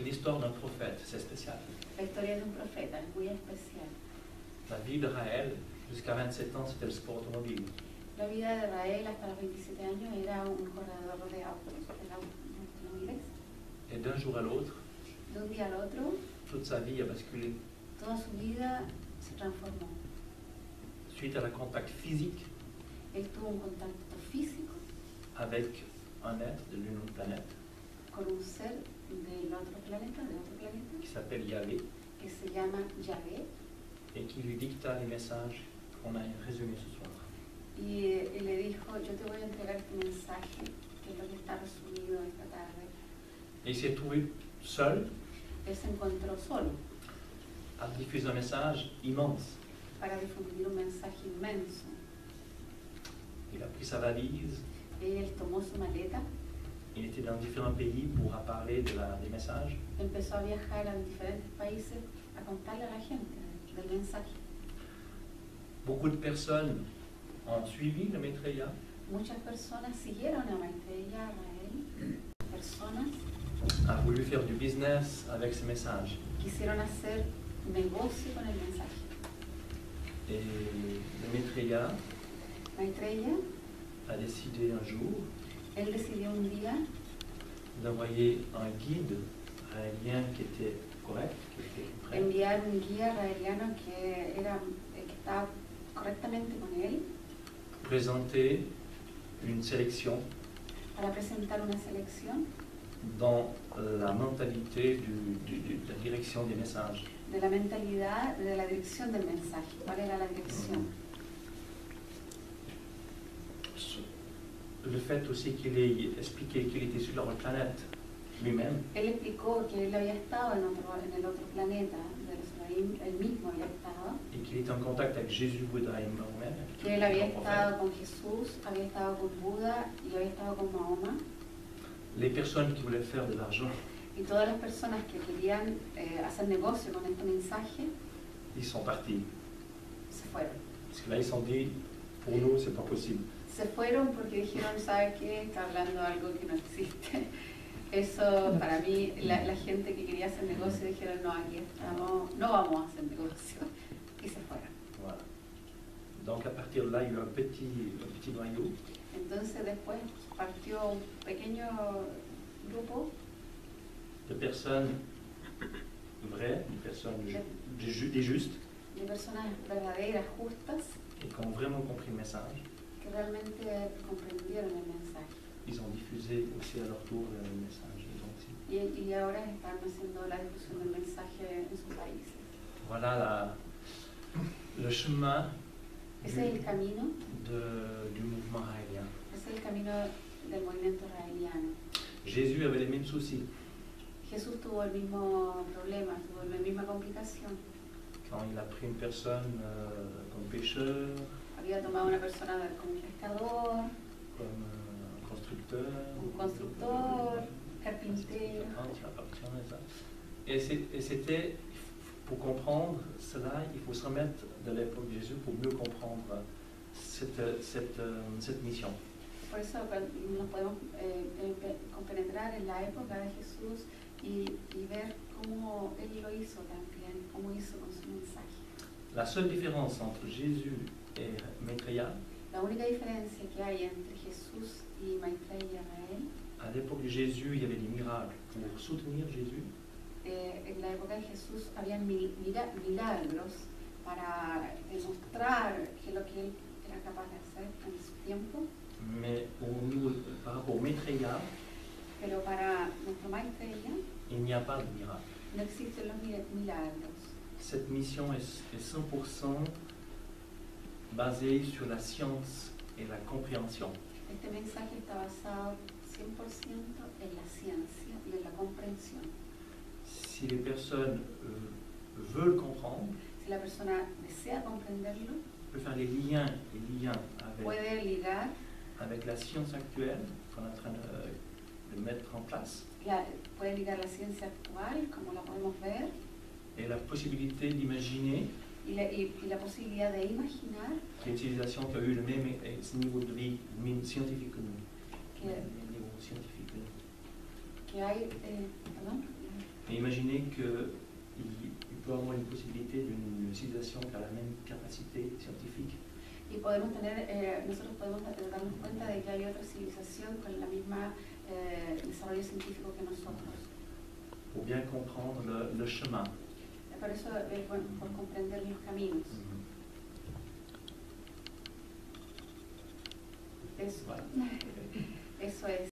L'histoire d'un prophète, c'est spécial. La historia de un profeta es muy especial. La vie d'Israël, jusqu'à 27 ans, c'était le sport automobile. La vida de Israel hasta los 27 años era un corredor de automóviles. Et d'un jour à l'autre, De un día al otro, toute sa vie a basculé. toda su vida se transformó. Suite à un contact physique Él tuvo un contacto físico avec un être de l'une autre planète con un ser del otro planeta, qui s'appelle Yahvé que se llama Yahvé, et qui lui dicta les messages qu'on a résumés ce soir. y le dijo, yo te voy a entregar este mensaje, que es lo que está resumido esta tarde. Et il s'est trouvé seul Él se encontró solo à diffuser un message immense. para difundir un mensaje inmenso. Il a pris sa valise, Él tomó su maleta, il était dans différents pays pour parler des messages. empezó a viajar a diferentes países a contarle a la gente del mensaje. Beaucoup de personnes ont suivi le Maitreya. Muchas personas siguieron a Maitreya Israel, personas A voulu faire du business avec ce message. quisieron hacer negocio con el mensaje. Et le Maitreya Maitreya, a décidé un jour él decidió un día d'envoyer un guide israélien qui était correct, qui était prêt, enviar un guía israeliano que estaba correctamente con él présenter une sélection para presentar una selección dans la mentalité de la direction des messages. de la mentalidad, de la dirección del mensaje. ¿Cuál era la dirección? Le fait aussi qu'il ait expliqué qu'il était sur leur planète lui-même, Él explicó que él había estado en el otro planeta, él mismo había estado, et qu'il était en contact avec Jésus, Bouddha et Mahomet, que él había estado con Jesús, había estado con Buda y había estado con Mahoma, les personnes qui voulaient faire de l'argent, y todas las personas que querían hacer negocio con este mensaje ils sont partis. se fueron. Parce que là, ils se sont dit, pour nous, c'est pas possible. Se fueron porque dijeron, ¿sabe qué? Está hablando algo que no existe. Eso, para mí, la gente que quería hacer negocio dijeron, no, aquí estamos, no vamos a hacer negocio. Y se fueron. Voilà. Donc à partir de là, il y a eu un petit noyau Entonces después partió un pequeño grupo de personnes vraies, des personnes des justes, de personas verdaderas, justas, et qui ont vraiment compris le message. que realmente comprendieron el mensaje. Ils ont diffusé aussi à leur tour le message. Y ahora están haciendo la difusión del mensaje en sus países. Voilà le chemin Ese es el camino, du mouvement raélien. ese es el camino del movimiento israeliano. Jésus avait les mêmes soucis. Jesús tuvo el mismo problema, tuvo la misma complicación. Quand il a pris une personne comme pêcheur, Había tomado una persona como un pescador, comme un constructeur, un constructor, carpintero. Et c'était, pour comprendre cela, il faut se remettre de l'époque de Jésus pour mieux comprendre cette mission. Por eso nos podemos compenetrar en la época de Jesús y ver cómo Él lo hizo también, cómo hizo con su mensaje. La seule différence entre Jésus et Maitreya, La única diferencia que hay entre Jesús y Maitreya Israel, à l'époque de Jésus, il y avait des miracles pour soutenir Jésus. en la época de Jesús habían milagros para demostrar que lo que Él era capaz de hacer en su tiempo. Mais par rapport au Maitreya, Pero para nuestro Maitreya il n'y a pas de miracle. no existen los milagros. Cette mission est 100% basée sur la science et la compréhension. Este mensaje está basado 100% en la ciencia y en la comprensión. Si les personnes veulent comprendre, Si la persona desea comprenderlo, peut faire les liens puede ligar, avec la science actuelle qu'on est en train de mettre en place puede ligar la ciencia actual, como la podemos ver, et la possibilité d'imaginer y la posibilidad de imaginar l'utilisation qui a eu le même niveau de vie scientifique que nous. que, Le même niveau scientifique que nous. que hay, perdón. Et imaginez qu'il peut avoir une possibilité d'une civilisation qui a la même capacité scientifique. Y podemos tener, nosotros podemos darnos cuenta de que hay otra civilización con la misma desarrollo científico que nosotros. Pour bien comprendre le chemin. Por eso, bueno, por comprender los caminos. Eso, Voilà. eso es.